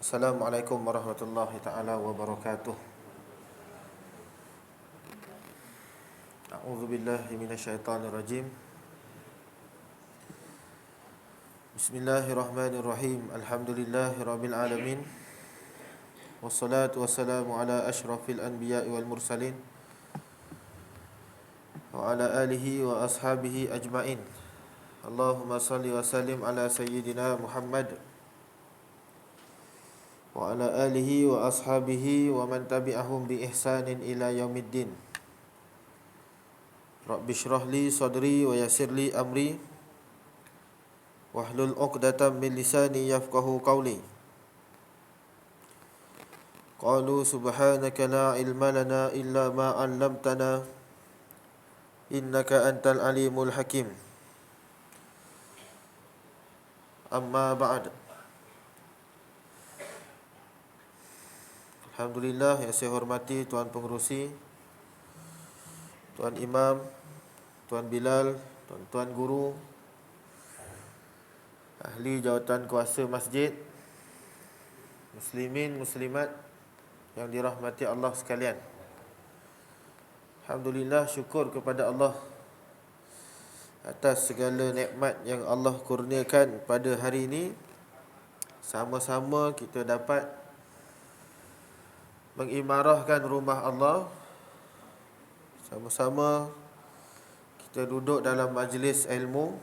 Assalamualaikum warahmatullahi taala wabarakatuh. A'udzu billahi minasyaitonir rajim. Bismillahirrahmanirrahim. Alhamdulillahirabbil alamin. Wassalatu wassalamu ala asyrafil anbiya'i wal mursalin wa ala alihi wa ashabihi ajmain. Allahumma salli wa sallim ala sayyidina Muhammad wa ala alihi wa ashabihi wa man tabi'ahum bi ihsanin ila yaumiddin. Rabbi shrah li sadri wa yassir li amri wahlul 'uqdatam min lisani yafqahu qawli. Qalu subhanaka la ilma lana illa ma 'allamtana innaka antal alimul hakim. Amma ba'd. Alhamdulillah yang saya hormati Tuan Pengerusi, Tuan Imam, Tuan Bilal, Tuan Guru, ahli jawatan kuasa masjid, muslimin, muslimat yang dirahmati Allah sekalian. Alhamdulillah, syukur kepada Allah atas segala nikmat yang Allah kurniakan pada hari ini. Sama-sama kita dapat mengimarahkan rumah Allah. Sama-sama kita duduk dalam majlis ilmu.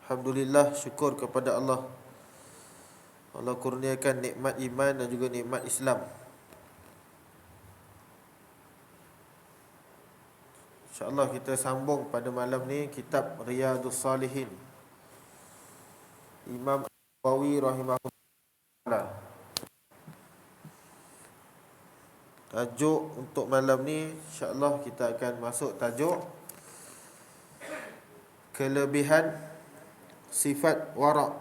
Alhamdulillah, syukur kepada Allah. Allah kurniakan nikmat iman dan juga nikmat Islam. InsyaAllah kita sambung pada malam ni kitab Riyadhus Salihin, Imam Nawawi rahimahullah. Tajuk untuk malam ni insyaAllah kita akan masuk tajuk kelebihan sifat wara'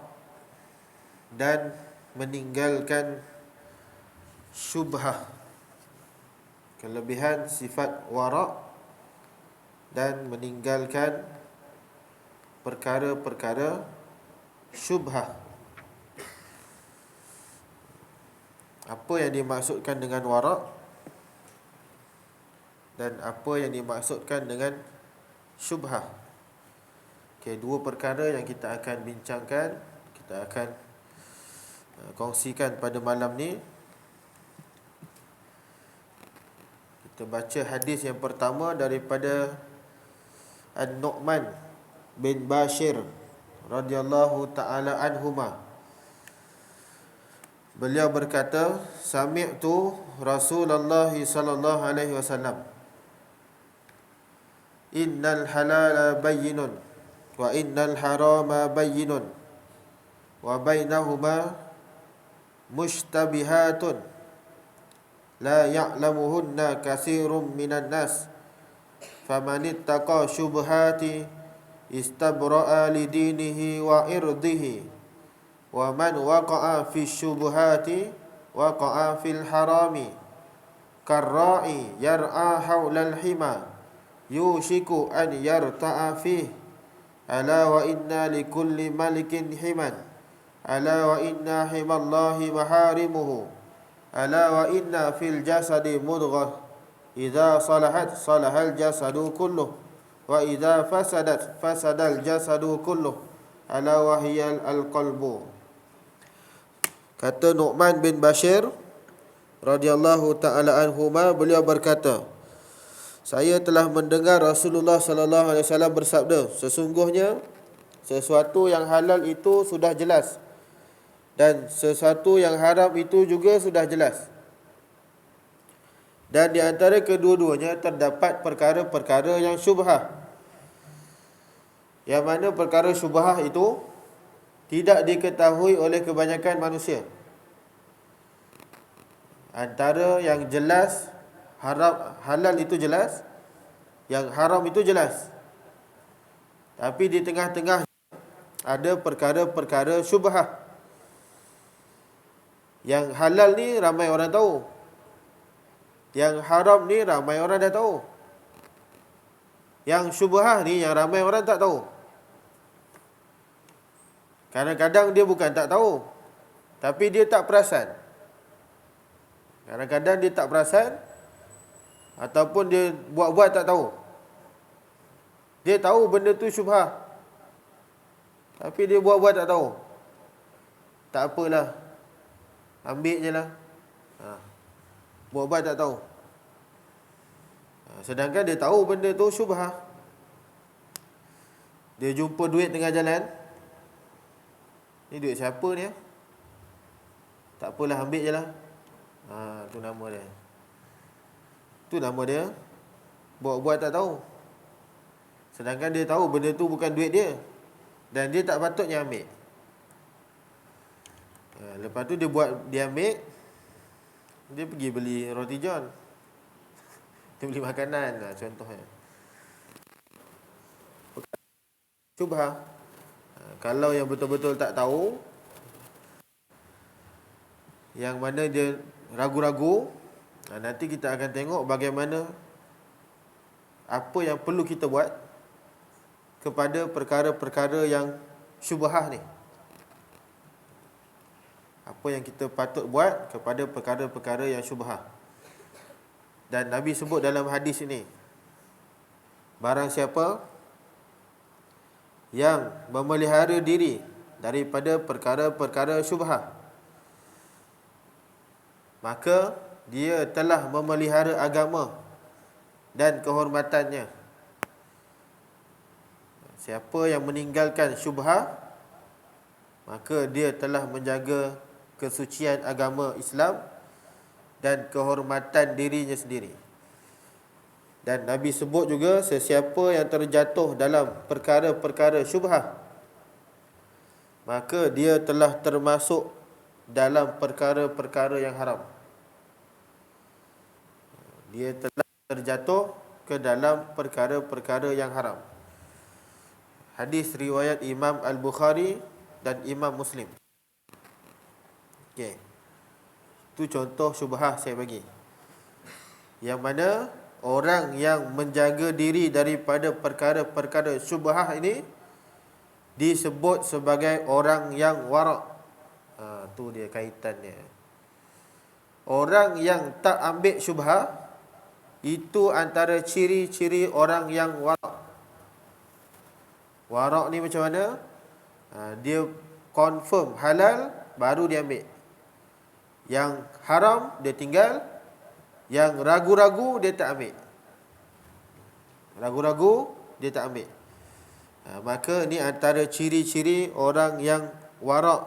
dan meninggalkan syubhah. Kelebihan sifat wara' dan meninggalkan perkara-perkara syubhah. Apa yang dimaksudkan dengan wara' dan apa yang dimaksudkan dengan syubhah? Okay, dua perkara yang kita akan bincangkan, kita akan kongsikan pada malam ni. Kita baca hadis yang pertama daripada An-Nu'man bin Bashir radhiyallahu ta'ala anhuma. Beliau berkata, sami'tu Rasulullah sallallahu alaihi wasallam, innal halala bayyinun wa innal harama bayyinun wa bainahuma mushtabihatun la ya'lamuhunna katsirun minan nas famanittaqa syubhati istabra'a lidinihi wa irdihi wa man waqa'a fi syubhati waqa'a fil harami karra'i yar'a hawlal hima yushiku an yarta'a fih ala wa inna likulli malikin himan ala wa inna himallahi maharimuhu ala wa inna fil jasadi mudghah idza salahat salahal jasadu kulluh wa idza fasadat fasadal jasadu kulluh ala wahiyal alqalbu. Kata Nu'man bin Bashir radhiyallahu ta'ala anhuma, beliau berkata, saya telah mendengar Rasulullah sallallahu alaihi wasallam bersabda, sesungguhnya sesuatu yang halal itu sudah jelas dan sesuatu yang haram itu juga sudah jelas. Dan di antara kedua-duanya terdapat perkara-perkara yang syubhah. Yang mana perkara syubhah itu tidak diketahui oleh kebanyakan manusia. Antara yang jelas, halal itu jelas, yang haram itu jelas. Tapi di tengah-tengah ada perkara-perkara syubhah. Yang halal ni ramai orang tahu, yang haram ni ramai orang dah tahu, yang syubhah ni yang ramai orang tak tahu. Kadang-kadang dia bukan tak tahu, tapi dia tak perasan. Kadang-kadang dia tak perasan, ataupun dia buat-buat tak tahu. Dia tahu benda tu syubhah, tapi dia buat-buat tak tahu. Tak apalah, ambil je lah. Buat-buat tak tahu. Sedangkan dia tahu benda tu syubhah. Dia jumpa duit tengah jalan. Ni duit siapa ni? Tak apalah, ambil je lah. Tu nama dia. Tu nama dia buat-buat tak tahu. Sedangkan dia tahu benda tu bukan duit dia, dan dia tak patutnya ambil. Lepas tu dia ambil. Dia pergi beli roti john. Dia beli makanan lah, contohnya. Syubhah. Kalau yang betul-betul tak tahu, yang mana dia ragu-ragu, nanti kita akan tengok bagaimana apa yang perlu kita buat kepada perkara-perkara yang syubhah ni. Apa yang kita patut buat kepada perkara-perkara yang syubhah. Dan Nabi sebut dalam hadis ini, barang siapa yang memelihara diri daripada perkara-perkara syubhah, maka dia telah memelihara agama dan kehormatannya. Siapa yang meninggalkan syubhah, maka dia telah menjaga kesucian agama Islam dan kehormatan dirinya sendiri. Dan Nabi sebut juga, sesiapa yang terjatuh dalam perkara-perkara syubhah, maka dia telah termasuk dalam perkara-perkara yang haram. Dia telah terjatuh ke dalam perkara-perkara yang haram. Hadis riwayat Imam Al-Bukhari dan Imam Muslim. Okey. Itu contoh syubhah saya bagi. Yang mana orang yang menjaga diri daripada perkara-perkara syubhah ini disebut sebagai orang yang wara'. Tu dia kaitannya. Orang yang tak ambil syubhah, itu antara ciri-ciri orang yang wara'. Wara' ni macam mana? Dia confirm halal, baru dia ambil. Yang haram, dia tinggal. Yang ragu-ragu, dia tak ambil. Ragu-ragu, dia tak ambil. Maka ni antara ciri-ciri orang yang wara'.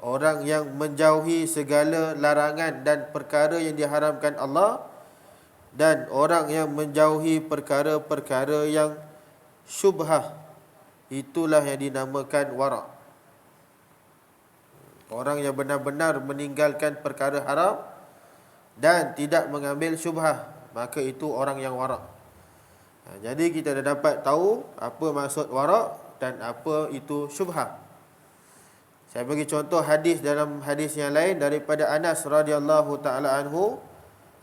Orang yang menjauhi segala larangan dan perkara yang diharamkan Allah, dan orang yang menjauhi perkara-perkara yang syubhah. Itulah yang dinamakan wara'. Orang yang benar-benar meninggalkan perkara haram dan tidak mengambil syubhah, maka itu orang yang wara'. Jadi kita dah dapat tahu apa maksud wara' dan apa itu syubhah. Saya bagi contoh hadis dalam hadis yang lain daripada Anas radhiyallahu taala anhu,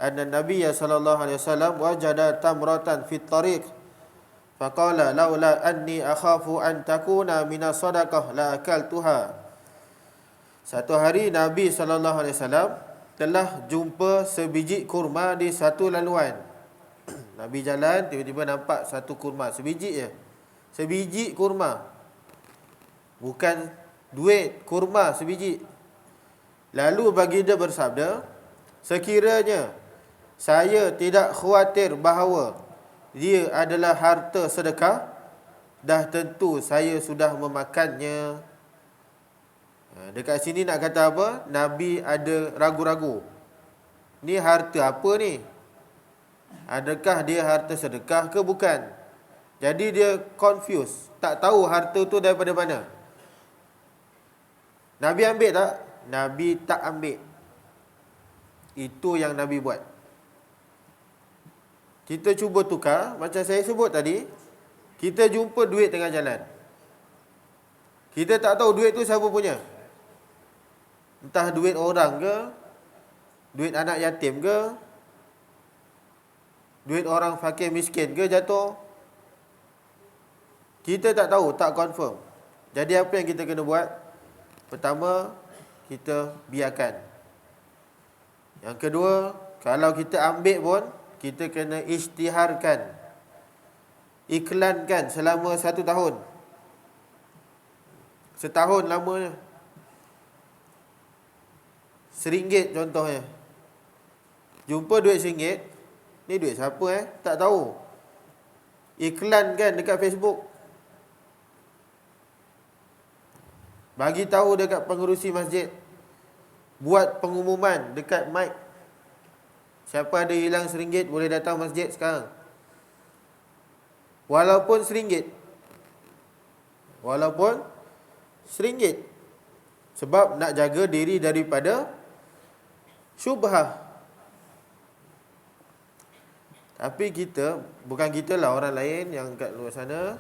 anna Nabiy sallallahu alaihi wasallam wajada tamratan fit tariq faqala laula anni akhafu an takuna minas sadaqah la akaltuha. Satu hari Nabi sallallahu alaihi wasallam telah jumpa sebiji kurma di satu laluan. Nabi jalan, tiba-tiba nampak satu kurma, sebiji je. Sebiji kurma. Bukan duit, kurma sebiji. Lalu baginda bersabda, sekiranya saya tidak khawatir bahawa dia adalah harta sedekah, dah tentu saya sudah memakannya. Dekat sini nak kata apa? Nabi ada ragu-ragu. Ni harta apa ni? Adakah dia harta sedekah ke bukan? Jadi dia confused, tak tahu harta tu daripada mana. Nabi ambil tak? Nabi tak ambil. Itu yang Nabi buat. Kita cuba tukar, macam saya sebut tadi, kita jumpa duit tengah jalan. Kita tak tahu duit tu siapa punya. Entah duit orang ke, duit anak yatim ke, duit orang fakir miskin ke jatuh. Kita tak tahu, tak confirm. Jadi apa yang kita kena buat? Pertama, kita biarkan. Yang kedua, kalau kita ambil pun, kita kena isytiharkan, iklankan selama 1 tahun. Setahun lamanya. RM1 contohnya. Jumpa duit RM1, ni duit siapa tak tahu. Iklankan dekat Facebook. Bagi tahu dekat pengerusi masjid. Buat pengumuman dekat mic. Siapa ada hilang RM1 boleh datang masjid sekarang. Walaupun RM1. Walaupun RM1. Sebab nak jaga diri daripada syubhah. Tapi kita, bukan kita lah, orang lain yang kat luar sana,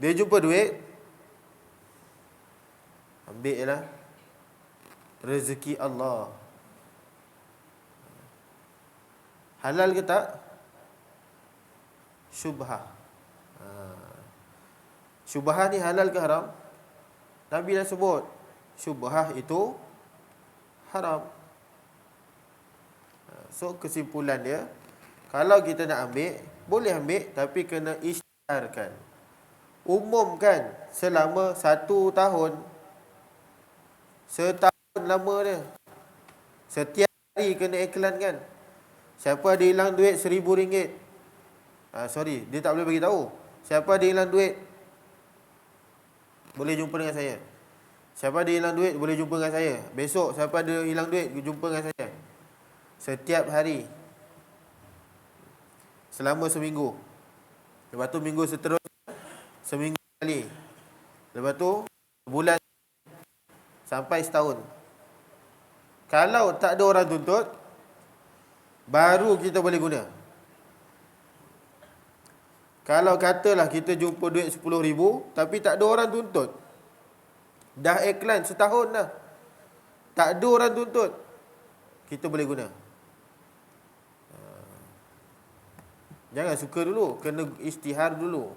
dia jumpa duit, ambil je lah. Rezeki Allah. Halal ke tak? Syubhah. Syubhah ni halal ke haram? Nabi dah sebut, syubhah itu haram. So kesimpulan dia, kalau kita nak ambil, boleh ambil, tapi kena isytiharkan. Umumkan selama 1 tahun. Setahun lama dia. Setiap hari kena iklankan. Siapa ada hilang duit RM1,000? Sorry, dia tak boleh bagi tahu. Siapa ada hilang duit, boleh jumpa dengan saya. Siapa ada hilang duit, boleh jumpa dengan saya. Besok, siapa ada hilang duit, jumpa dengan saya. Setiap hari. Selama seminggu. Lepas tu minggu seterusnya, seminggu sekali. Lepas tu, bulan sampai setahun. Kalau tak ada orang tuntut, baru kita boleh guna. Kalau katalah kita jumpa duit RM10,000, tapi tak ada orang tuntut. Dah iklan setahun dah. Tak ada orang tuntut. Kita boleh guna. Jangan suka dulu, kena isytihar dulu.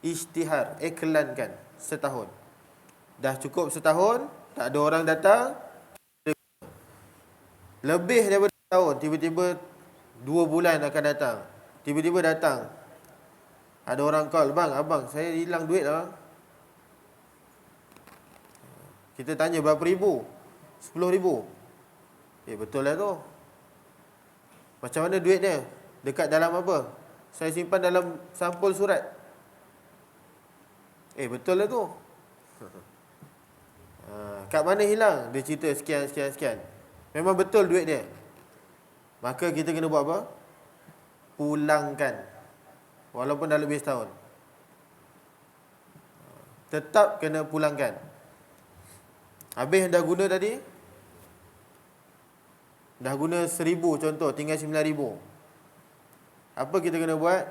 Isytihar, iklankan setahun. Dah cukup setahun, tak ada orang datang, lebih daripada setahun, tiba-tiba 2 bulan akan datang. Tiba-tiba datang, ada orang call, bang, abang, saya hilang duit lah. Kita tanya berapa ribu? RM10,000. Betul lah tu. Macam mana duit dia? Dekat dalam apa? Saya simpan dalam sampul surat. Betul lah tu. Kat mana hilang? Dia cerita sekian. Memang betul duit dia. Maka kita kena buat apa? Pulangkan. Walaupun dah lebih setahun. Tetap kena pulangkan. Habis dah guna tadi, dah guna RM1,000 contoh, tinggal RM9,000. Apa kita kena buat?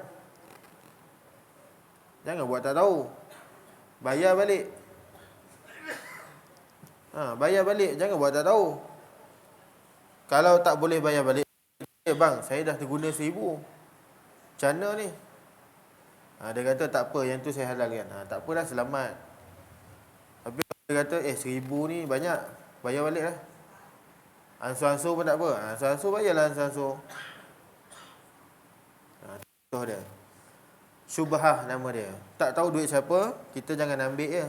Jangan buat tak tahu. Bayar balik. Bayar balik, jangan buat tak tahu. Kalau tak boleh bayar balik, bang, saya dah terguna RM1,000. Macam mana ni? Dia kata tak apa, yang tu saya halalkan. Tak apalah, selamat. Habis dia kata, RM1,000 ni banyak, bayar balik lah. Ansur-ansur pun tak apa. Ansur-ansur bayarlah ansur-ansur. Contoh dia. Syubhah nama dia. Tak tahu duit siapa, kita jangan ambil je.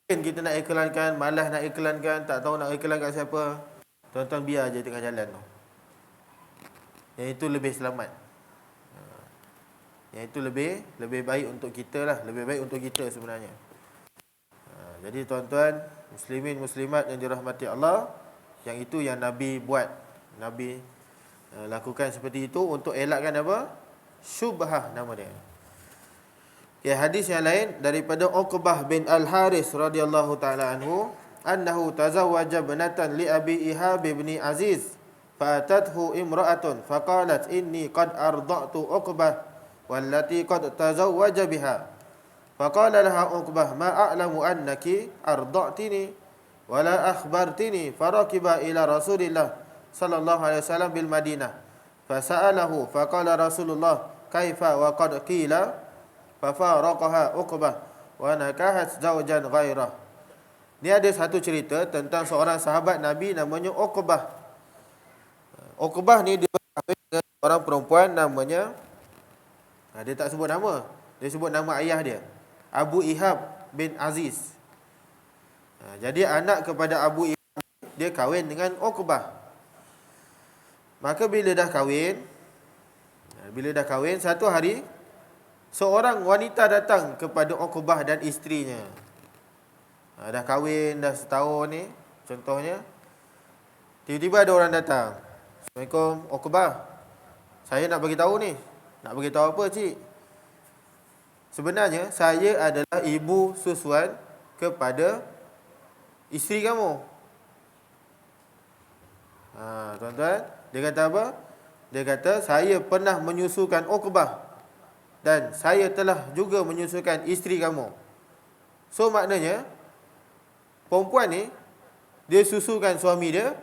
Mungkin kita nak iklankan, malas nak iklankan, tak tahu nak iklan kat siapa. Tuan-tuan biar je tengah jalan tu. Yang itu lebih selamat. Yang itu lebih baik untuk kita lah. Lebih baik untuk kita sebenarnya. Jadi tuan-tuan, muslimin muslimat yang dirahmati Allah, yang itu yang Nabi buat. Nabi lakukan seperti itu untuk elakkan apa? Syubhah nama dia. Okay, hadis yang lain daripada Uqbah bin Al-Haris radhiyallahu taala anhu, annahu tazawwaja binatan li Abi Ihab bin Aziz, fatathu imra'atun faqalat inni qad arda'tu Uqbah wallati qad tazawwaja biha. Faqala laha Uqbah ma a'lamu annaki arda'tini wala akhbartini. Farakiba ila Rasulillah sallallahu alaihi wasallam bil Madinah. Fasa'alahu faqala Rasulullah kaifa wa qad qila fafaraqaha Uqbah wa nakahat zawjan ghairah. Ni ada satu cerita tentang seorang sahabat Nabi namanya Uqbah. Uqbah ni dia berkahwin dengan seorang perempuan namanya, dia tak sebut nama, dia sebut nama ayah dia, Abu Ihab bin Aziz. Jadi anak kepada Abu Ihab dia kahwin dengan Uqbah. Maka bila dah kahwin, satu hari seorang wanita datang kepada Uqbah dan isterinya. Dah kahwin dah setahun ni, contohnya, tiba-tiba ada orang datang. Assalamualaikum Uqbah, saya nak bagi tahu ni. Nak bagi tahu apa, cik? Sebenarnya saya adalah ibu susuan kepada isteri kamu. Tuan-tuan, dia kata apa? Dia kata saya pernah menyusukan Uqbah dan saya telah juga menyusukan isteri kamu. So maknanya perempuan ni dia susukan suami dia,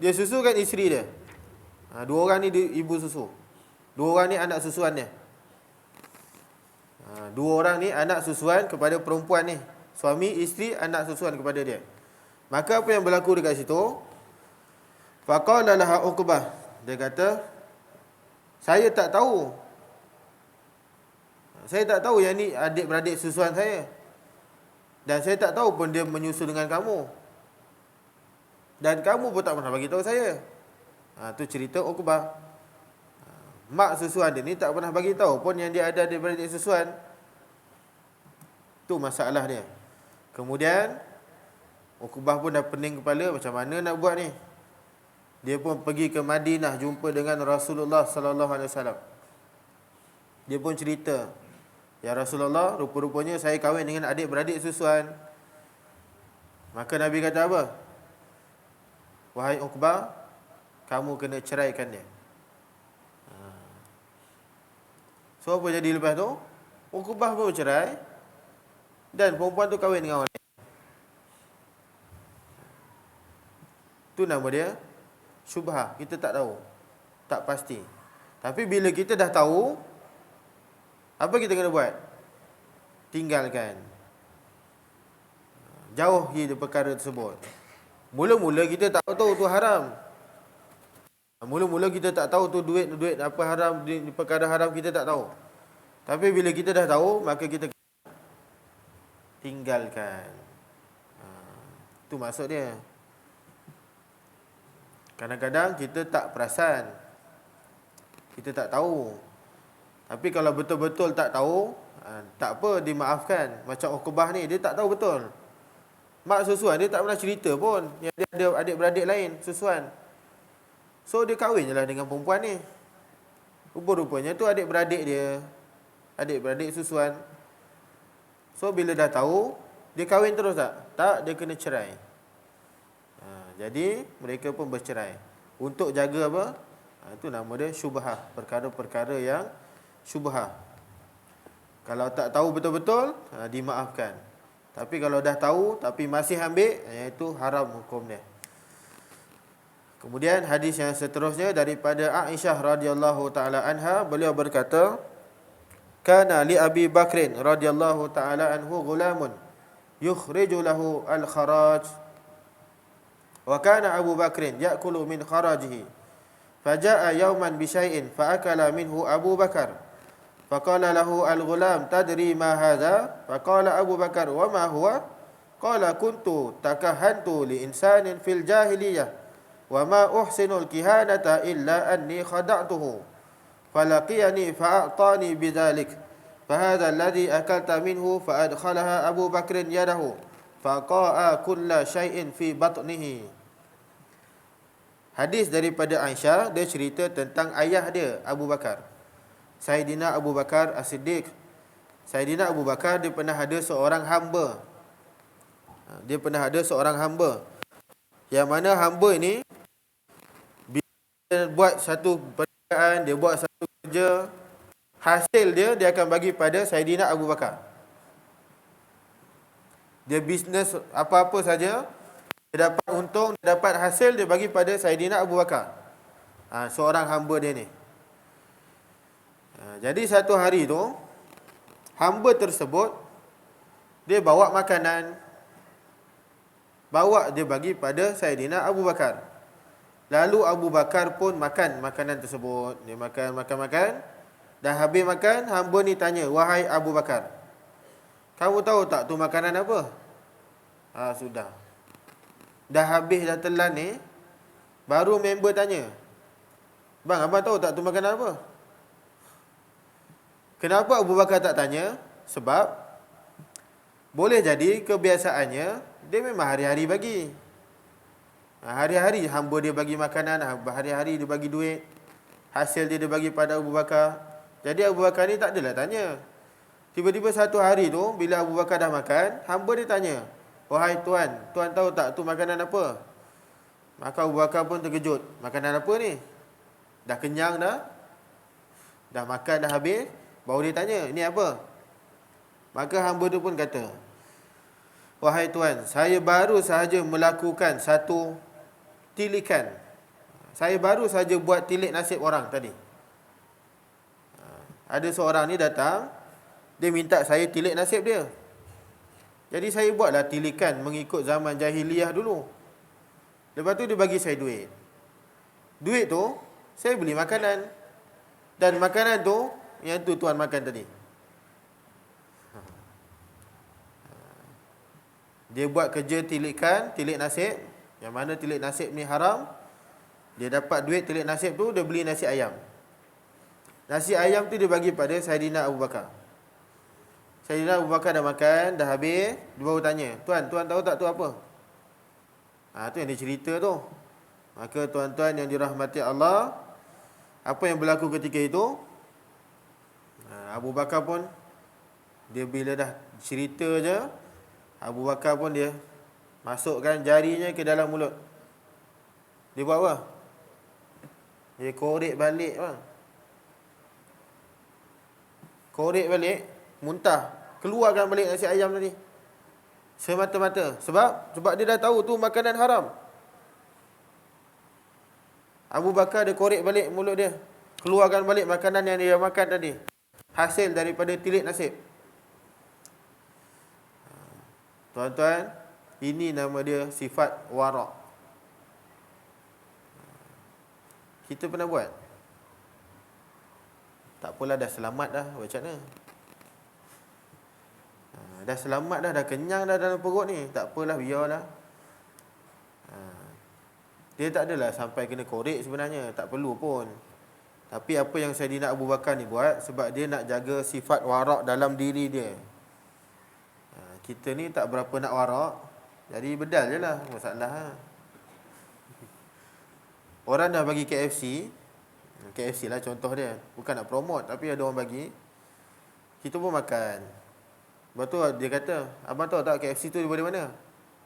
dia susukan isteri dia. Dua orang ni ibu susu. Dua orang ni anak susuan dia. Dua orang ni anak susuan kepada perempuan ni. Suami, isteri, anak susuan kepada dia. Maka apa yang berlaku dekat situ? Faqala laha Uqbah. Dia kata, saya tak tahu. Saya tak tahu yang ni adik-beradik susuan saya. Dan saya tak tahu pun dia menyusu dengan kamu. Dan kamu pun tak pernah bagi tahu saya. Tu cerita Uqbah. Mak susuan dia ni tak pernah bagi tahu pun yang dia ada adik-beradik susuan. Tu masalah dia. Kemudian Uqbah pun dah pening kepala, macam mana nak buat ni? Dia pun pergi ke Madinah jumpa dengan Rasulullah sallallahu alaihi wasallam. Dia pun cerita, ya Rasulullah, rupa-rupanya saya kahwin dengan adik-beradik susuan. Maka Nabi kata apa? Wahai Uqbah, kamu kena ceraikan dia. So apa jadi lepas tu? Uqbah pun bercerai dan perempuan tu kahwin dengan orang lain. Tu nama dia syubhah. Kita tak tahu, tak pasti. Tapi bila kita dah tahu, apa kita kena buat? Tinggalkan. Jauhi perkara tersebut. Mula-mula kita tak tahu tu haram. Mula-mula kita tak tahu tu duit apa haram, perkara haram kita tak tahu. Tapi bila kita dah tahu, maka kita tinggalkan. Itu maksud dia. Kadang-kadang kita tak perasan, kita tak tahu. Tapi kalau betul-betul tak tahu, tak apa, dimaafkan. Macam Uqbah ni, dia tak tahu betul. Mak susuan dia tak pernah cerita pun yang dia ada adik-beradik lain susuan. So dia kahwin je lah dengan perempuan ni. Rupa-rupanya tu adik-beradik dia, adik-beradik susuan. So bila dah tahu, dia kahwin terus tak? Tak, dia kena cerai. Jadi mereka pun bercerai. Untuk jaga apa? Itu nama dia syubhah. Perkara-perkara yang syubhah. Kalau tak tahu betul-betul, dimaafkan. Tapi kalau dah tahu tapi masih ambil, itu haram hukum dia. Kemudian hadis yang seterusnya daripada Aisyah radhiyallahu taala anha, beliau berkata, kana li Abi Bakrin radhiyallahu taala anhu ghulamun yukhriju lahu al-kharaj. Wa kana Abu Bakrin ya'kulu min kharajihi. Faja'a yawman bi syai'in fa akala minhu Abu Bakar. Faqala lahu al-ghulam, tadri ma hadha? Faqala Abu Bakar, wa ma huwa? Qala kuntu takahantu li insanin fil jahiliyah wa ma uhsinul kihanata illa anni khada'tuhu. Falaqiyani fa'atani bidzalik. Fahadha alladhi akalta minhu fa'adkhalaha Abu Bakrin yadahu faqa'a kulla syai'in fi batnihi. Hadis daripada Aisyah, dia cerita tentang ayah dia, Abu Bakar, Saidina Abu Bakar As-Siddiq. Saidina Abu Bakar, dia pernah ada seorang hamba. Dia pernah ada seorang hamba, yang mana hamba ini bila dia buat satu perniagaan, dia buat satu kerja, hasil dia akan bagi pada Saidina Abu Bakar. Dia bisnes apa-apa saja, dia dapat untung, dia dapat hasil, dia bagi pada Saidina Abu Bakar. Seorang hamba dia ni. Jadi satu hari tu, hamba tersebut dia bawa makanan, bawa dia bagi pada Saidina Abu Bakar. Lalu Abu Bakar pun makan makanan tersebut. Dia makan. Dah habis makan, hamba ni tanya, wahai Abu Bakar, kamu tahu tak tu makanan apa? Sudah. Dah habis dah telan ni, baru member tanya, bang, abang tahu tak tu makanan apa? Kenapa Abu Bakar tak tanya? Sebab boleh jadi kebiasaannya dia memang hari-hari bagi. Hari-hari hamba dia bagi makanan, hari-hari dia bagi duit, hasil dia bagi pada Abu Bakar. Jadi Abu Bakar ni tak adalah tanya. Tiba-tiba satu hari tu, bila Abu Bakar dah makan, hamba dia tanya, wahai tuan, tuan tahu tak tu makanan apa? Maka Abu Bakar pun terkejut. Makanan apa ni? Dah kenyang dah. Dah makan dah habis, baru dia tanya, ini apa? Maka hamba tu pun kata, wahai tuan, saya baru sahaja melakukan satu tilikan. Saya baru saja buat tilik nasib orang tadi. Ada seorang ni datang, dia minta saya tilik nasib dia. Jadi saya buatlah tilikan mengikut zaman jahiliyah dulu. Lepas tu dia bagi saya duit. Duit tu saya beli makanan. Dan makanan tu yang tu tuan makan tadi. Dia buat kerja tilikan, tilik nasib. Yang mana tilik nasib ni haram. Dia dapat duit tilik nasib tu, dia beli nasi ayam. Nasi ayam tu dia bagi pada Saidina Abu Bakar. Saidina Abu Bakar dah makan, dah habis, dia baru tanya, tuan tahu tak tu apa? Tu yang dia cerita tu. Maka tuan-tuan yang dirahmati Allah, apa yang berlaku ketika itu? Abu Bakar pun, dia bila dah cerita je, Abu Bakar pun dia masukkan jarinya ke dalam mulut. Dia buat apa? Dia korek balik bang. Korek balik, muntah, keluarkan balik nasi ayam tadi. Semata-mata. Sebab dia dah tahu tu makanan haram. Abu Bakar dia korek balik mulut dia, keluarkan balik makanan yang dia makan tadi, hasil daripada tilik nasib. Tuan-tuan, ini nama dia sifat wara'. Kita pernah buat? Tak apalah, dah selamat dah, macam mana? Dah selamat dah kenyang dah dalam perut ni, tak apalah, biarlah. Dia tak adalah sampai kena korek sebenarnya, tak perlu pun. Tapi apa yang Saidina Abu Bakar ni buat, sebab dia nak jaga sifat wara' dalam diri dia. Kita ni tak berapa nak wara', jadi bedal je lah masalah. Orang dah bagi KFC lah contoh dia, bukan nak promote, tapi ada orang bagi, kita pun makan. Lepas tu dia kata, abang tahu tak KFC tu daripada mana?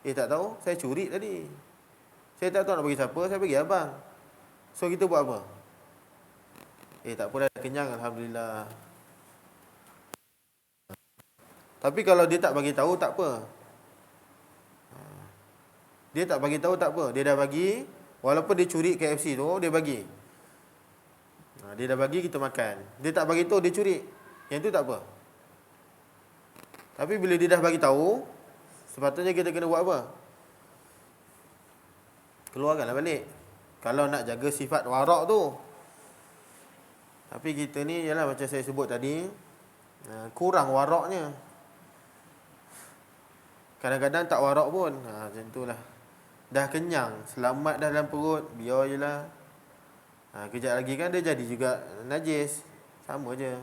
Tak tahu, saya curi tadi. Saya tak tahu nak bagi siapa, saya bagi abang. So kita buat apa? Tak apa dah, kenyang alhamdulillah. Tapi kalau dia tak bagi tahu, tak apa. Dia tak bagi tahu, tak apa. Dia dah bagi, walaupun dia curi KFC tu, dia bagi. Dia dah bagi, kita makan. Dia tak bagi tahu, dia curi. Yang tu tak apa. Tapi bila dia dah bagi tahu, sepatutnya kita kena buat apa? Keluarkanlah balik. Kalau nak jaga sifat wara' tu. Tapi kita ni, yalah macam saya sebut tadi, kurang waraknya. Kadang-kadang tak warak pun. Macam itulah. Dah kenyang, selamat dah dalam perut, biar je lah. Kejap lagi kan dia jadi juga najis. Sama je.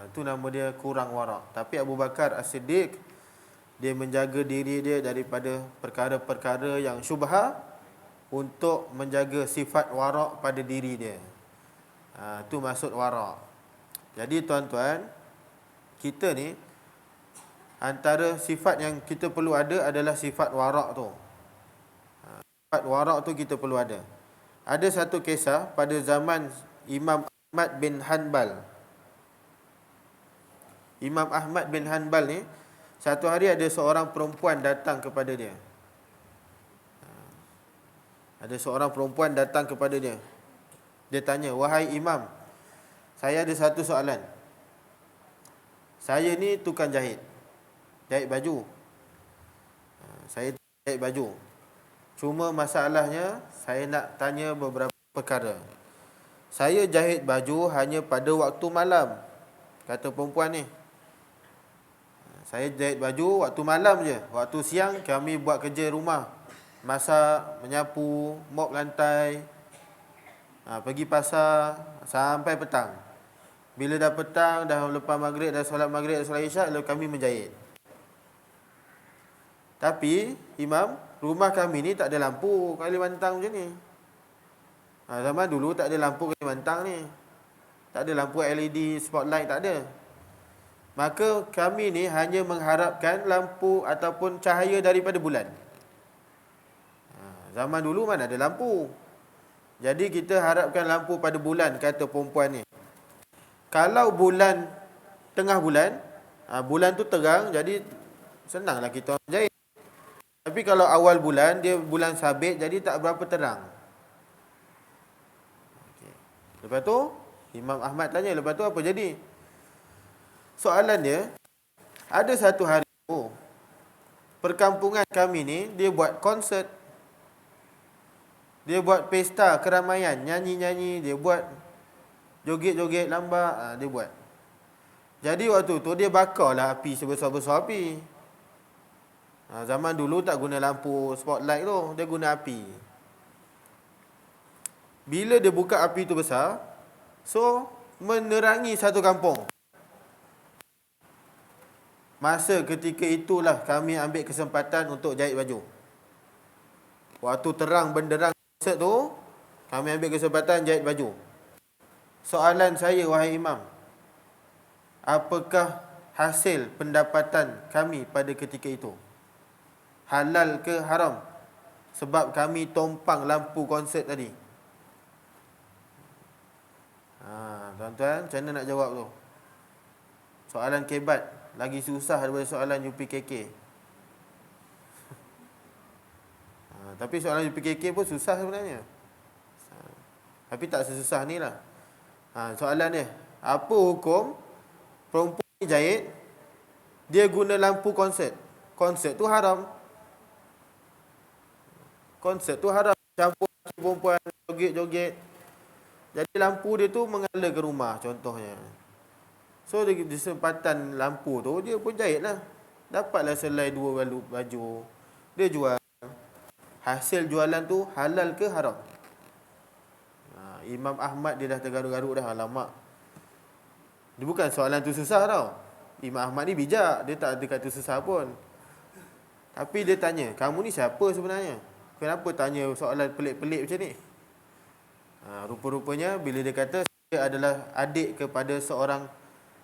Itu nama dia kurang warak. Tapi Abu Bakar As-Siddiq, dia menjaga diri dia daripada perkara-perkara yang syubha untuk menjaga sifat warak pada diri dia. Itu maksud warak. Jadi tuan-tuan, kita ni antara sifat yang kita perlu ada adalah sifat warak tu. Sifat warak tu kita perlu ada. Ada satu kisah pada zaman Imam Ahmad bin Hanbal. Imam Ahmad bin Hanbal ni, satu hari ada seorang perempuan datang kepada dia. Ada seorang perempuan datang kepada dia. Dia tanya, wahai Imam, saya ada satu soalan. Saya ni tukang jahit. Jahit baju. Saya jahit baju. Cuma masalahnya, saya nak tanya beberapa perkara. Saya jahit baju hanya pada waktu malam, kata perempuan ni. Saya jahit baju waktu malam je. Waktu siang kami buat kerja rumah. Masak, menyapu, mop lantai, pergi pasar sampai petang. Bila dah petang, dah lepas maghrib, dah solat maghrib, dah solat isyak, lalu kami menjahit. Tapi Imam, rumah kami ni tak ada lampu Kalimantan macam ni. Zaman dulu tak ada lampu Kalimantan ni. Tak ada lampu LED, spotlight, tak ada. Maka kami ni hanya mengharapkan lampu ataupun cahaya daripada bulan. Zaman dulu mana ada lampu. Jadi kita harapkan lampu pada bulan, kata perempuan ni. Kalau bulan, tengah bulan, bulan tu terang, jadi senanglah kita orang jahit. Tapi kalau awal bulan, dia bulan sabit, jadi tak berapa terang. Okay. Lepas tu, Imam Ahmad tanya, lepas tu apa jadi? Soalan dia, ada satu hari perkampungan kami ni, dia buat konsert. Dia buat pesta keramaian, nyanyi-nyanyi, dia buat joget-joget lambak, dia buat. Jadi waktu tu dia bakarlah api sebesar-besar api. Zaman dulu tak guna lampu spotlight tu, dia guna api. Bila dia buka api tu besar, so menerangi satu kampung. Masa ketika itulah kami ambil kesempatan untuk jahit baju. Waktu terang benderang konsert tu, kami ambil kesempatan jahit baju. Soalan saya, wahai Imam, apakah hasil pendapatan kami pada ketika itu? Halal ke haram? Sebab kami tompang lampu konsert tadi. Tuan-tuan, macam mana nak jawab tu? Soalan kebat lagi susah daripada soalan UPKK. Tapi soalan UPKK pun susah sebenarnya. Tapi tak sesusah ni lah. Soalan dia, apa hukum perempuan ni jahit, dia guna lampu konsert? Konsert tu haram. Konsert tu haram. Campur perempuan joget-joget. Jadi lampu dia tu mengalir ke rumah contohnya. So di kesempatan lampu tu, dia pun jahit lah. Dapatlah selai 2 baju. Dia jual. Hasil jualan tu halal ke haram? Imam Ahmad dia dah tergaruk-garuk dah. Alamak, dia bukan soalan tu susah tau. Imam Ahmad ni bijak, dia tak ada kata susah pun. Tapi dia tanya, kamu ni siapa sebenarnya? Kenapa tanya soalan pelik-pelik macam ni? Rupa-rupanya bila dia kata saya adalah adik kepada seorang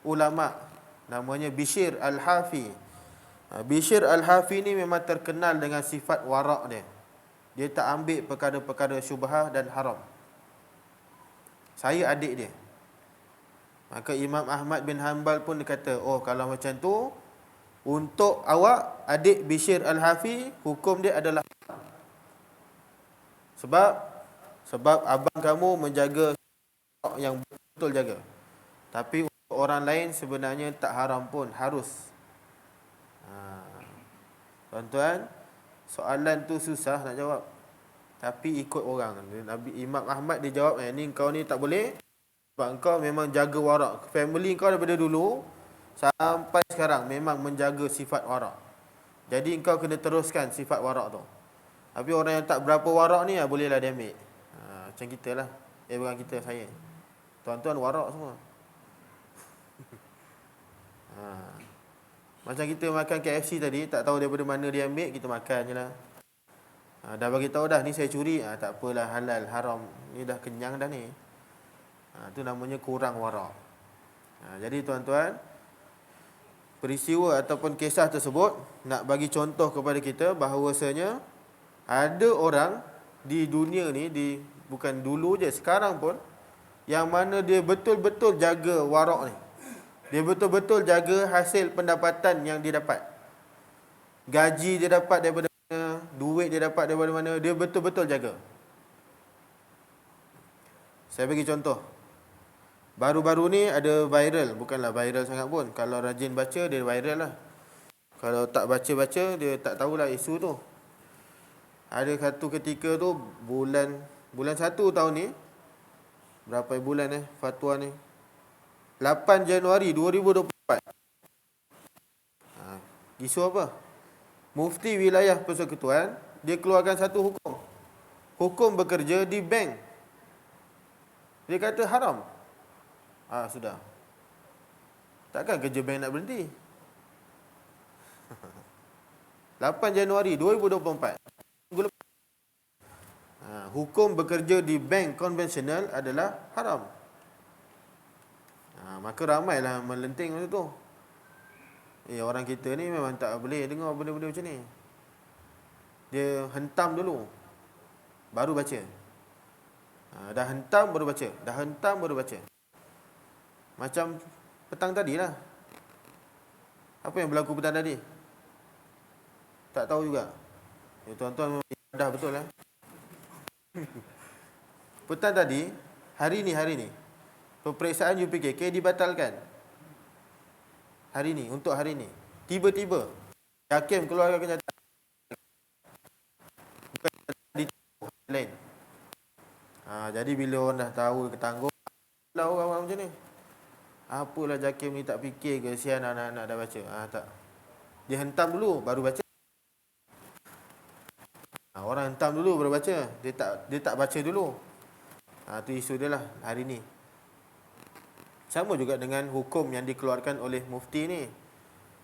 ulama, namanya Bishr Al-Hafi. Bishr Al-Hafi ni memang terkenal dengan sifat warak dia. Dia tak ambil perkara-perkara syubhah dan haram. Saya adik dia. Maka Imam Ahmad bin Hanbal pun dia kata, oh kalau macam tu, untuk awak, adik Bishr Al-Hafi, hukum dia adalah sebab abang kamu menjaga yang betul jaga. Tapi untuk orang lain sebenarnya tak haram pun, harus. Tuan-tuan, soalan tu susah nak jawab. Tapi ikut orang. Nabi Imam Ahmad dia jawab, ni kau ni tak boleh. Sebab kau memang jaga warak. Family kau daripada dulu sampai sekarang memang menjaga sifat warak. Jadi kau kena teruskan sifat warak tu. Tapi orang yang tak berapa warak ni, bolehlah dia ambil. Macam kita lah. Bukan kita, saya. Tuan-tuan warak semua. Macam kita makan KFC tadi, tak tahu daripada mana dia ambil, kita makan je lah. Dah bagi tahu dah, ni saya curi, tak apalah, halal, haram. Ni dah kenyang dah ni. Itu namanya kurang warak. Jadi tuan-tuan, peristiwa ataupun kisah tersebut nak bagi contoh kepada kita bahawasanya ada orang di dunia ni, bukan dulu je, sekarang pun, yang mana dia betul-betul jaga warak ni. Dia betul-betul jaga hasil pendapatan yang dia dapat. Gaji dia dapat daripada mana, duit dia dapat daripada mana, dia betul-betul jaga. Saya bagi contoh. Baru-baru ni ada viral, bukanlah viral sangat pun. Kalau rajin baca dia viral lah. Kalau tak baca-baca dia tak tahulah isu tu. Ada satu ketika tu bulan 1 tahun ni, berapa bulan fatwa ni? 8 Januari 2024. Isu apa? Mufti Wilayah Persekutuan dia keluarkan satu hukum. Hukum bekerja di bank. Dia kata haram. Sudah. Takkan kerja bank nak berhenti? 8 Januari 2024. Minggu lepas. Hukum bekerja di bank konvensional adalah haram. Maka ramailah melenting masa tu. Orang kita ni memang tak boleh dengar benda-benda macam ni. Dia hentam dulu, baru baca. Dah hentam baru baca. Dah hentam baru baca. Macam petang tadi lah. Apa yang berlaku petang tadi? Tak tahu juga. Tuan-tuan memang ibadah betul lah. Petang tadi, hari ni peperiksaan UPKK dibatalkan. Untuk hari ni. Tiba-tiba hakim keluarkan kenyataan. Bukan di lain. Jadi bila orang dah tahu ketangguh lah orang macam ni. Apalah Jakim ni tak fikir ke sian anak-anak dah baca. Tak. Dia hentam dulu baru baca. Orang hentam dulu baru baca. Dia tak baca dulu. Tu isu dia lah hari ni. Sama juga dengan hukum yang dikeluarkan oleh mufti ni.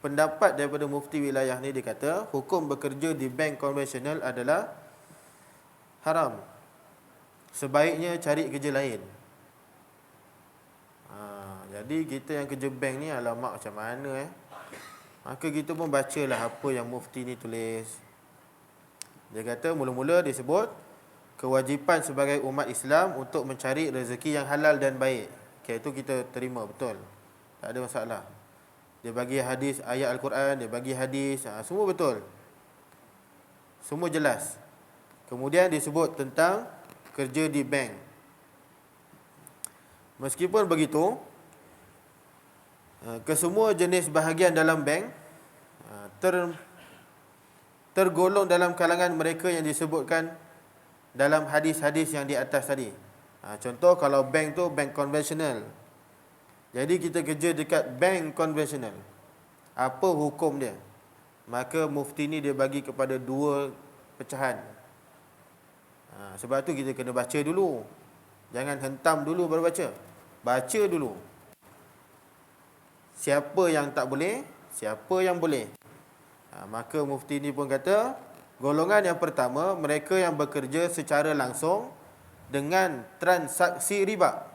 Pendapat daripada mufti wilayah ni dia kata hukum bekerja di bank konvensional adalah haram. Sebaiknya cari kerja lain. Jadi kita yang kerja bank ni alamak macam mana Maka kita pun bacalah apa yang mufti ni tulis. Dia kata mula-mula dia sebut kewajipan sebagai umat Islam untuk mencari rezeki yang halal dan baik. Itu kita terima betul. Tak ada masalah. Dia bagi hadis ayat Al-Quran, dia bagi hadis, semua betul. Semua jelas. Kemudian disebut tentang kerja di bank. Meskipun begitu, kesemua jenis bahagian dalam bank tergolong dalam kalangan mereka yang disebutkan dalam hadis-hadis yang di atas tadi. Contoh kalau bank tu bank konvensional. Jadi kita kerja dekat bank konvensional. Apa hukum dia? Maka mufti ni dia bagi kepada dua pecahan. Sebab tu kita kena baca dulu. Jangan hentam dulu baru baca. Baca dulu. Siapa yang tak boleh, siapa yang boleh. Maka mufti ni pun kata, golongan yang pertama, mereka yang bekerja secara langsung dengan transaksi riba.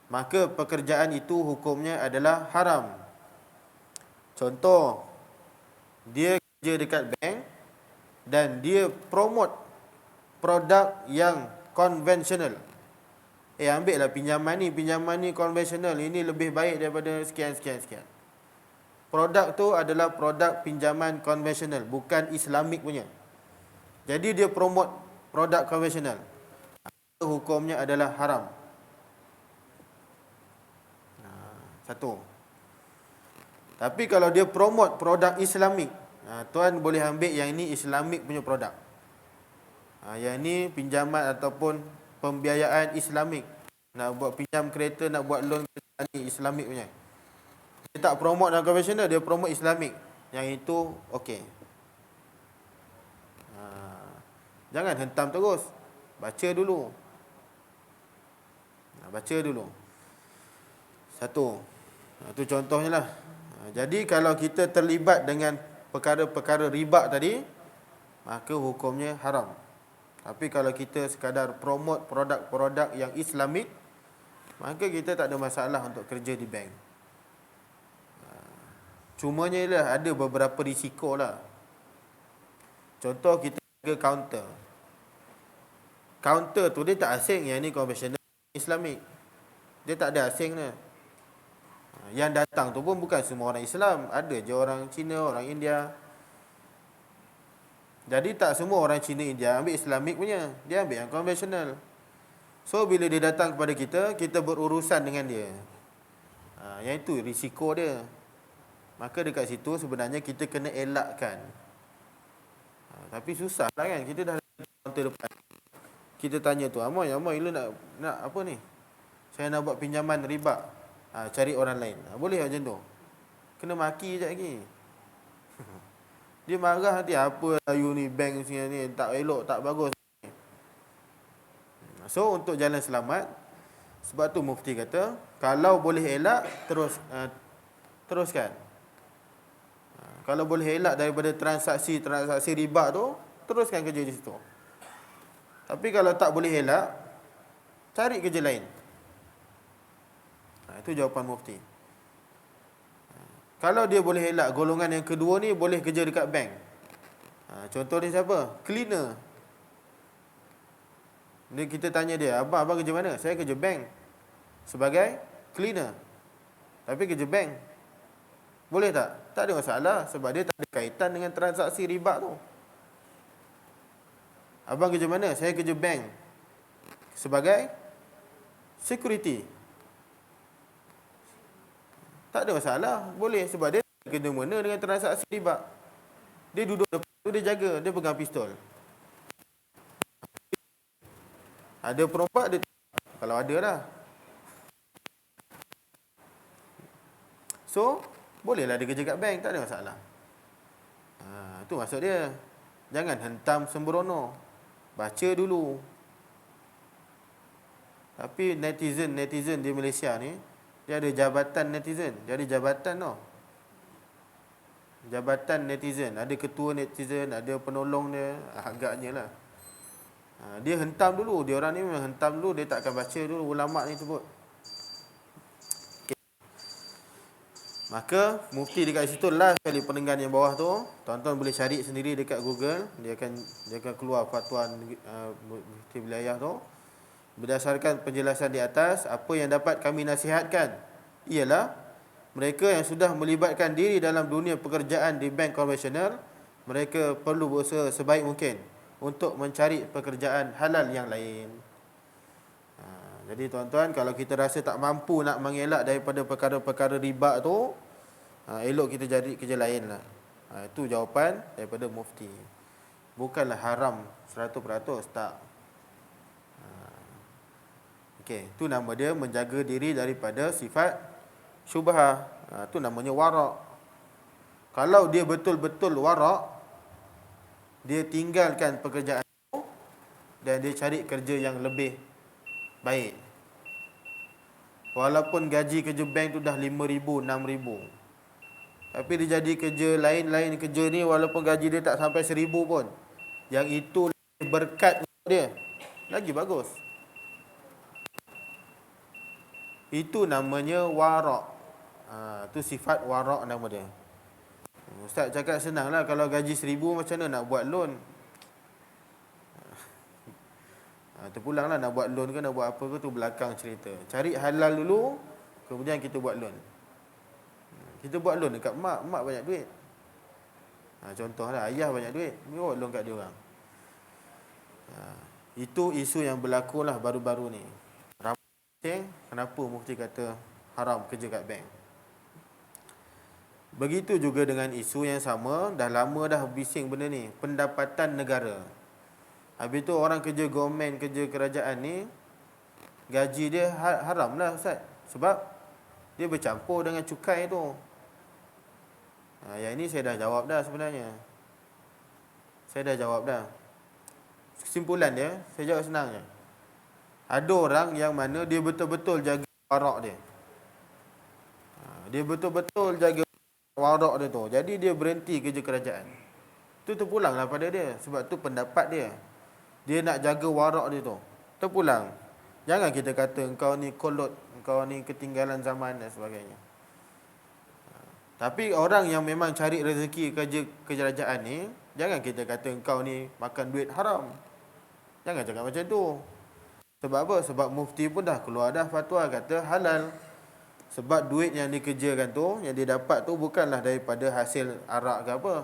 Maka pekerjaan itu hukumnya adalah haram. Contoh, dia kerja dekat bank dan dia promote produk yang konvensional. Ambillah pinjaman ni konvensional. Ini lebih baik daripada sekian. Produk tu adalah produk pinjaman konvensional, bukan Islamik punya. Jadi dia promote produk konvensional. Hukumnya adalah haram. Satu. Tapi kalau dia promote produk Islamik, tuan boleh ambil yang ini Islamik punya produk. Yang ini pinjaman ataupun pembiayaan Islamik. Nak buat pinjam kereta, nak buat loan kereta ni Islamik punya. Dia tak promote dalam konvensional, dia promote Islamik. Yang itu okey. Jangan hentam terus. Baca dulu. Baca dulu. Satu. Itu contohnya lah. Jadi kalau kita terlibat dengan perkara-perkara riba tadi, maka hukumnya haram. Tapi kalau kita sekadar promote produk-produk yang Islamik, maka kita tak ada masalah untuk kerja di bank. Cumanya ialah ada beberapa risiko lah. Contoh kita jaga kaunter. Kaunter tu dia tak asing, yang ni konvensional Islamik. Dia tak ada asingnya. Yang datang tu pun bukan semua orang Islam. Ada je orang Cina, orang India. Jadi tak semua orang Cina India ambil Islamik punya. Dia ambil yang konvensional. So bila dia datang kepada kita, kita berurusan dengan dia. Yang itu risiko dia. Maka dekat situ sebenarnya kita kena elakkan. Tapi susah lah kan, kita dah kaunter depan. Kita tanya tu, Amoy lu nak apa ni? Saya nak buat pinjaman riba. Cari orang lain. Boleh macam tu? Kena maki je lagi. Dia marah nanti, apa you ni bank sini ni, tak elok, tak bagus. So untuk jalan selamat, sebab tu mufti kata, kalau boleh elak, teruskan. Kalau boleh elak daripada transaksi riba tu, teruskan kerja di situ. Tapi kalau tak boleh elak, cari kerja lain. Itu jawapan mufti. Kalau dia boleh elak, golongan yang kedua ni boleh kerja dekat bank. Contoh ni siapa? Cleaner. Dia kita tanya dia, abang kerja mana? Saya kerja bank sebagai cleaner. Tapi kerja bank. Boleh tak? Tak ada masalah, sebab dia tak ada kaitan dengan transaksi riba tu. Abang kerja mana? Saya kerja bank sebagai security. Tak ada masalah, boleh, sebab dia tak kena mengena dengan transaksi riba. Dia duduk depan tu, dia jaga, dia pegang pistol. Ada perompak, dia kalau ada lah. So, bolehlah dia kerja kat bank, tak ada masalah. Itu maksud dia. Jangan hentam sembrono. Baca dulu. Tapi netizen di Malaysia ni, dia ada jabatan netizen. Dia ada jabatan tau. Jabatan netizen. Ada ketua netizen, ada penolong dia. Agaknya lah. Dia hentam dulu. Dia orang ni memang hentam dulu. Dia tak akan baca dulu ulama' ni sebut. Okay. Maka mufti dekat situ last kali penenggan yang bawah tu. Tuan-tuan boleh cari sendiri dekat Google. Dia akan keluar fatwa mufti wilayah tu. Berdasarkan penjelasan di atas, apa yang dapat kami nasihatkan ialah mereka yang sudah melibatkan diri dalam dunia pekerjaan di bank konvensional, mereka perlu berusaha sebaik mungkin untuk mencari pekerjaan halal yang lain. Jadi tuan-tuan, kalau kita rasa tak mampu nak mengelak daripada perkara-perkara riba tu, elok kita cari kerja lain lah. Itu jawapan daripada mufti. Bukanlah haram 100%, tak. Okey, itu nama dia menjaga diri daripada sifat syubhah. Itu namanya warak. Kalau dia betul-betul warak, dia tinggalkan pekerjaan itu dan dia cari kerja yang lebih baik. Walaupun gaji kerja bank tu dah 5,000, 6,000. Tapi dia jadi kerja lain kerja ni, walaupun gaji dia tak sampai 1,000 pun, yang itu berkat untuk dia, lagi bagus. Itu namanya warak. Itu sifat warak nama dia. Ustaz cakap senang lah, kalau gaji 1,000 macam mana nak buat loan? Terpulang lah, nak buat loan ke nak buat apa ke, tu belakang cerita. Cari halal dulu, kemudian kita buat loan. Kita buat loan dekat mak banyak duit. Contoh lah, ayah banyak duit, buat loan kat dia orang. Itu isu yang berlaku lah baru-baru ni. Kenapa mufti kata haram kerja kat bank? Begitu juga dengan isu yang sama, dah lama dah bising benda ni, pendapatan negara. Habis tu orang kerja government, kerja kerajaan ni, gaji dia haram lah Ustaz. Sebab dia bercampur dengan cukai tu. Yang ini saya dah jawab dah sebenarnya. Kesimpulan dia, saya jawab senang je. Ada orang yang mana dia betul-betul jaga warak dia. Dia betul-betul jaga warak dia tu. Jadi dia berhenti kerja kerajaan. Itu terpulanglah pada dia. Sebab tu pendapat dia. Dia nak jaga warak dia tu. Terpulang. Jangan kita kata engkau ni kolot, engkau ni ketinggalan zaman dan sebagainya. Tapi orang yang memang cari rezeki kerja kerajaan ni, jangan kita kata engkau ni makan duit haram. Jangan cakap macam tu. Sebab apa? Sebab mufti pun dah keluar dah fatwa kata halal. Sebab duit yang dikerjakan tu, yang dia dapat tu bukanlah daripada hasil arak ke apa.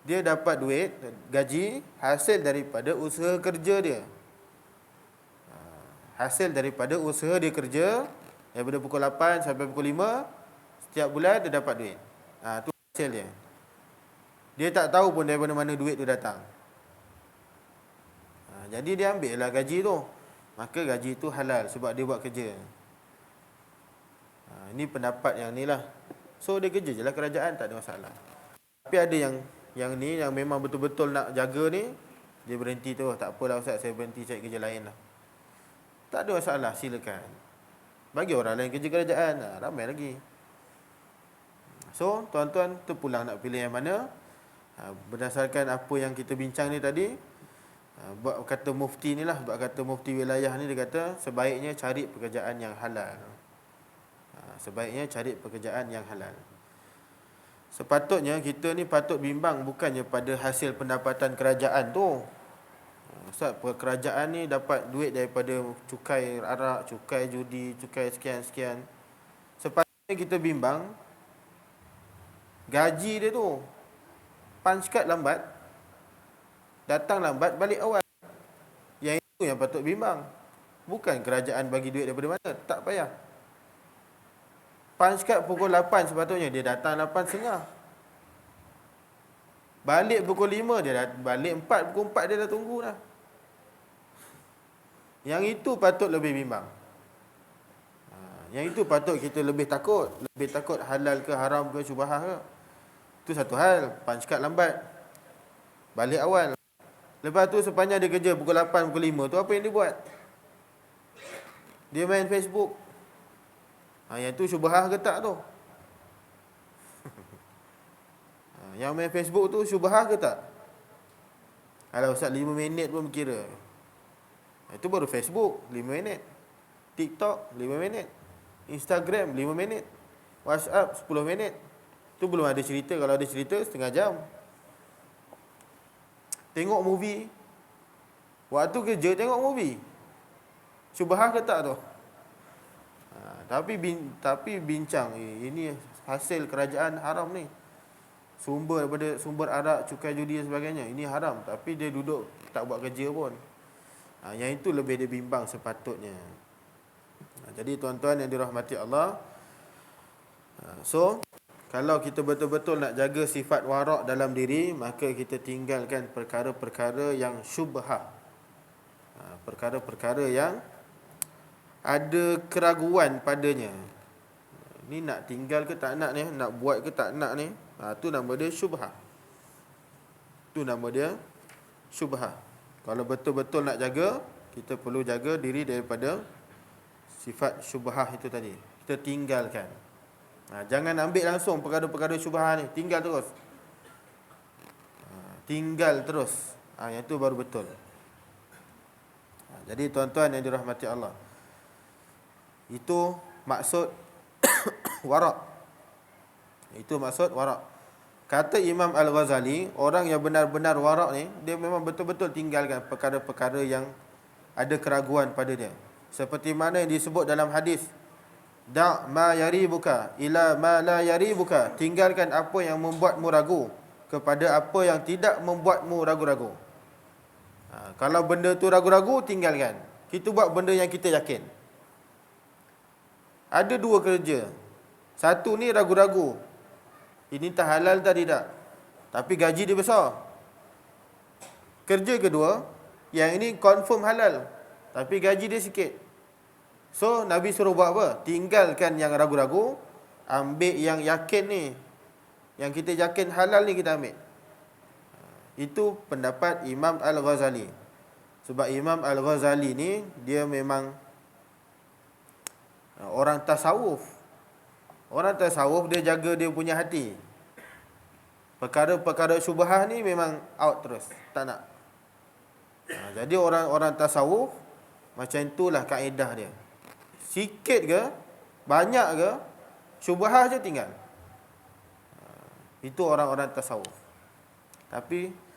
Dia dapat duit, gaji, hasil daripada usaha kerja dia. Hasil daripada usaha dia kerja daripada pukul 8 sampai pukul 5, setiap bulan dia dapat duit. Tu hasil dia. Dia tak tahu pun daripada mana duit tu datang. Jadi dia ambil lah gaji tu. Maka gaji tu halal sebab dia buat kerja. Ini pendapat yang ni lah. So dia kerja je lah kerajaan, tak ada masalah. Tapi ada yang ni yang memang betul-betul nak jaga ni, dia berhenti tu. Tak apalah Ustaz, saya berhenti cari kerja lain lah. Tak ada masalah, silakan. Bagi orang lain kerja kerajaan, ramai lagi. So tuan-tuan terpulang nak pilih yang mana. Berdasarkan apa yang kita bincang ni tadi, buat kata mufti ni lah, buat kata mufti wilayah ni, dia kata sebaiknya cari pekerjaan yang halal. Sebaiknya cari pekerjaan yang halal. Sepatutnya kita ni patut bimbang bukannya pada hasil pendapatan kerajaan tu. Ustaz, kerajaan ni dapat duit daripada cukai arak, cukai judi, cukai sekian-sekian. Sepatutnya kita bimbang gaji dia tu. Punch card lambat, datang lambat, balik awal. Yang itu yang patut bimbang. Bukan kerajaan bagi duit daripada mana, tak payah. Punch card pukul 8 sepatutnya dia datang 8.30. Balik pukul 5, dia balik 4, pukul 4 dia dah tunggu dah. Yang itu patut lebih bimbang. Yang itu patut kita lebih takut. Lebih takut halal ke haram ke syubhah ke. Itu satu hal. Punch card lambat, balik awal. Lepas tu sepanjang dia kerja pukul 8, pukul 5 tu apa yang dia buat? Dia main Facebook. Yang tu syubhah ke tak tu? Yang main Facebook tu syubhah ke tak? Kalau Ustaz 5 minit pun berkira. Itu baru Facebook 5 minit, TikTok 5 minit, Instagram 5 minit, WhatsApp 10 minit. Tu belum ada cerita. Kalau ada cerita setengah jam. Tengok movie, waktu kerja tengok movie, syubhah ke tak tu? Tapi bincang, ini hasil kerajaan haram ni. Sumber daripada sumber arak, cukai judi dan sebagainya, ini haram. Tapi dia duduk tak buat kerja pun. Yang itu lebih dia bimbang sepatutnya. Jadi tuan-tuan yang dirahmati Allah, so kalau kita betul-betul nak jaga sifat warak dalam diri, maka kita tinggalkan perkara-perkara yang syubhah. Perkara-perkara yang ada keraguan padanya. Ni nak tinggal ke tak nak ni, nak buat ke tak nak ni, tu nama dia syubhah. Tu nama dia syubhah. Kalau betul-betul nak jaga, kita perlu jaga diri daripada sifat syubhah itu tadi. Kita tinggalkan. Jangan ambil langsung perkara-perkara syubhah ni, tinggal terus. Tinggal terus. Yang itu baru betul. Jadi tuan-tuan yang dirahmati Allah, itu maksud warak. Itu maksud warak. Kata Imam Al-Ghazali, orang yang benar-benar warak ni, dia memang betul-betul tinggalkan perkara-perkara yang ada keraguan pada dia. Seperti mana yang disebut dalam hadis, da' ma yaribuka ila ma la yaribuka. Tinggalkan apa yang membuatmu ragu kepada apa yang tidak membuatmu ragu-ragu. Kalau benda tu ragu-ragu, tinggalkan. Kita buat benda yang kita yakin. Ada dua kerja. Satu ni ragu-ragu, ini tak halal tak tidak, tapi gaji dia besar. Kerja kedua, yang ini confirm halal, tapi gaji dia sikit. So Nabi suruh buat apa? Tinggalkan yang ragu-ragu, ambil yang yakin ni. Yang kita yakin halal ni kita ambil. Itu pendapat Imam Al-Ghazali. Sebab Imam Al-Ghazali ni, dia memang orang tasawuf. Orang tasawuf, dia jaga dia punya hati. Perkara-perkara syubhah ni memang out terus, tak nak. Jadi orang tasawuf, macam itulah kaedah dia. Sikit ke, banyak ke, syubhah je tinggal. Itu orang-orang tasawuf. Tapi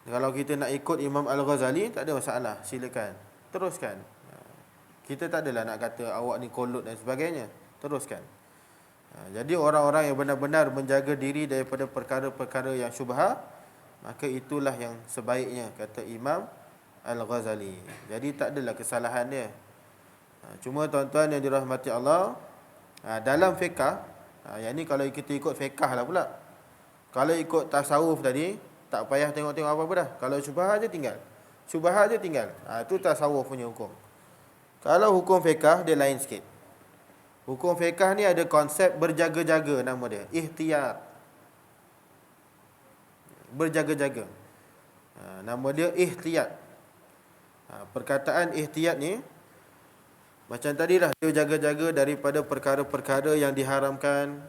kalau kita nak ikut Imam Al-Ghazali, tak ada masalah, silakan, teruskan. Kita tak adalah nak kata awak ni kolot dan sebagainya, teruskan. Jadi orang-orang yang benar-benar menjaga diri daripada perkara-perkara yang syubhah, maka itulah yang sebaiknya, kata Imam Al-Ghazali. Jadi tak adalah kesalahan dia Cuma tuan-tuan yang dirahmati Allah, dalam fiqh, yang ni kalau kita ikut fiqh lah pula. Kalau ikut tasawuf tadi, tak payah tengok-tengok apa-apa dah. Kalau syubhat je tinggal. Syubhat je tinggal. Itu tasawuf punya hukum. Kalau hukum fiqh dia lain sikit. Hukum fiqh ni ada konsep berjaga-jaga, nama dia ihtiyat. Berjaga-jaga. Nama dia ihtiyat. Perkataan ihtiyat ni macam tadi lah, dia jaga-jaga daripada perkara-perkara yang diharamkan.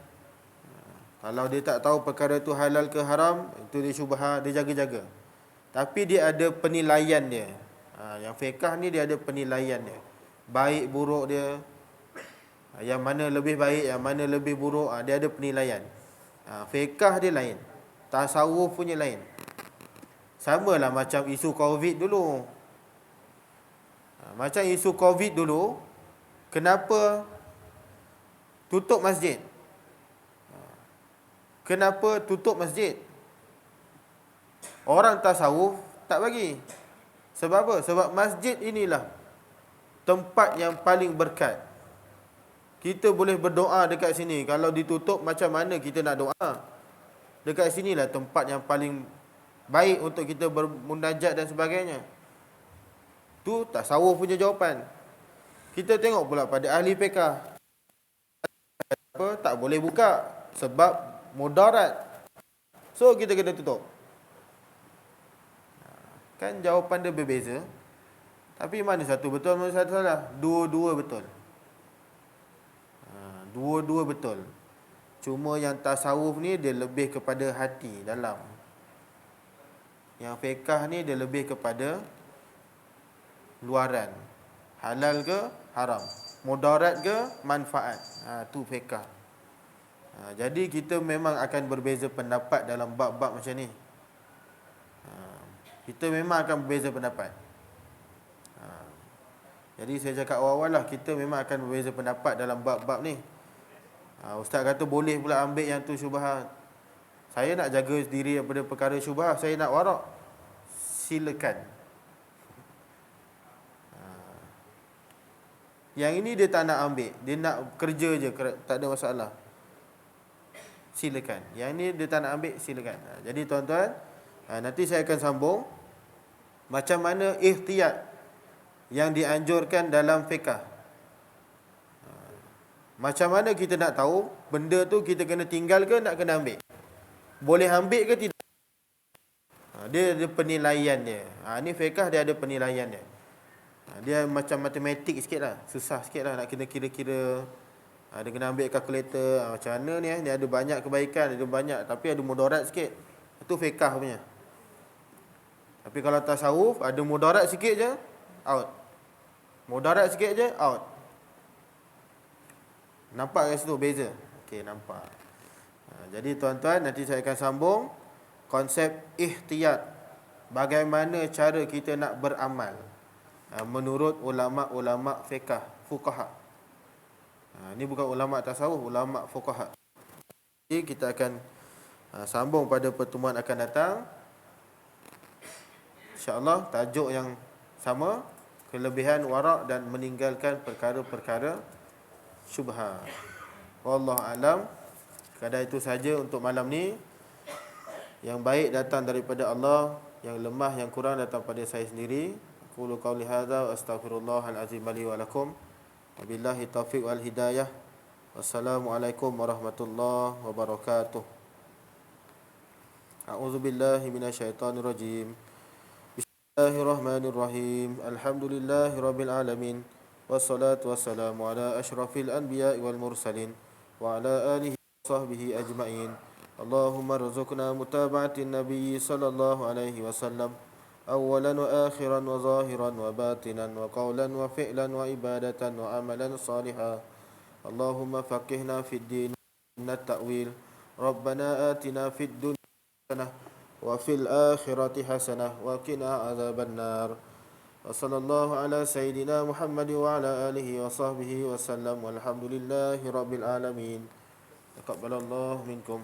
Kalau dia tak tahu perkara itu halal ke haram, itu dia syubhat, dia jaga-jaga. Tapi dia ada penilaian dia. Yang fiqh ni dia ada penilaian dia. Baik buruk dia. Yang mana lebih baik, yang mana lebih buruk, dia ada penilaian. Fiqh dia lain. Tasawuf punya lain. Samalah macam isu Covid dulu. Macam isu Covid dulu, kenapa tutup masjid? Kenapa tutup masjid? Orang tasawuf tak bagi. Sebab apa? Sebab masjid inilah tempat yang paling berkat. Kita boleh berdoa dekat sini. Kalau ditutup, macam mana kita nak doa? Dekat sinilah tempat yang paling baik untuk kita bermunajat dan sebagainya. Tu tasawuf punya jawapan. Kita tengok pula pada ahli fiqh. Apa? Tak boleh buka sebab mudarat. So kita kena tutup. Kan jawapan dia berbeza. Tapi mana satu betul, mana satu salah? Dua-dua betul. Dua-dua betul. Cuma yang tasawuf ni dia lebih kepada hati dalam. Yang fiqh ni dia lebih kepada luaran. Halal ke haram, mudarat ke manfaat. Tu fiqh. Jadi kita memang akan berbeza pendapat dalam bab-bab macam ni. Kita memang akan berbeza pendapat. Jadi saya cakap awal-awal lah, kita memang akan berbeza pendapat dalam bab-bab ni. Ustaz kata boleh pula ambil yang tu syubhat. Saya nak jaga diri daripada perkara syubhat, saya nak warak. Silakan. Yang ini dia tak nak ambil, dia nak kerja je, tak ada masalah. Silakan. Yang ni dia tak nak ambil, silakan. Jadi tuan-tuan, nanti saya akan sambung macam mana ihtiyat yang dianjurkan dalam fiqh. Macam mana kita nak tahu benda tu kita kena tinggal ke nak kena ambil? Boleh ambil ke tidak? Dia ada penilaian dia. Ni fiqh dia ada penilaian dia. Dia macam matematik sikit lah. Susah sikit lah nak kena kira-kira. Dia kena ambil kalkulator. Macam mana ni dia ada banyak kebaikan, ada banyak, tapi ada mudarat sikit. Itu fiqh punya. Tapi kalau tasawuf, ada mudarat sikit je, out. Mudarat sikit je, out. Nampak kat situ beza? Okey, nampak. Jadi tuan-tuan, nanti saya akan sambung konsep ihtiyat. Bagaimana cara kita nak beramal menurut ulama-ulama fiqh, fuqaha. Ini bukan ulama tasawuf, ulama fuqaha. Jadi kita akan sambung pada pertemuan akan datang. InsyaAllah tajuk yang sama, kelebihan warak dan meninggalkan perkara-perkara syubhat. Wallahu alam. Sekadar itu saja untuk malam ni. Yang baik datang daripada Allah, yang lemah, yang kurang datang pada saya sendiri. Qulu qawli hadza wa astaghfirullahal azim li wa lakum. Wabillahi taufiq wal hidayah. Wassalamualaikum warahmatullahi wabarakatuh. A'udzu billahi minasyaitonir rajim. Bismillahirrahmanirrahim. Alhamdulillahirabbil alamin. Wassalatu wassalamu ala asyrafil anbiya'i wal mursalin wa ala alihi wa sahbihi ajma'in. Allahumma rzuqna mutaba'atin nabiyyi sallallahu alaihi wasallam awwalan wa akhiran wa zahiran wa batinan wa qawlan wa fi'lan wa ibadatan wa amalan salihan. Allahumma faqihna fid din na ta'wil. Rabbana atina fid dunya hasanah wa fil akhirati hasanah wa qina azaban nar. Wa sallallahu ala sayyidina Muhammad wa ala alihi wa sahbihi wa sallam walhamdulillahi rabbil alamin. Taqabbalallahu minkum.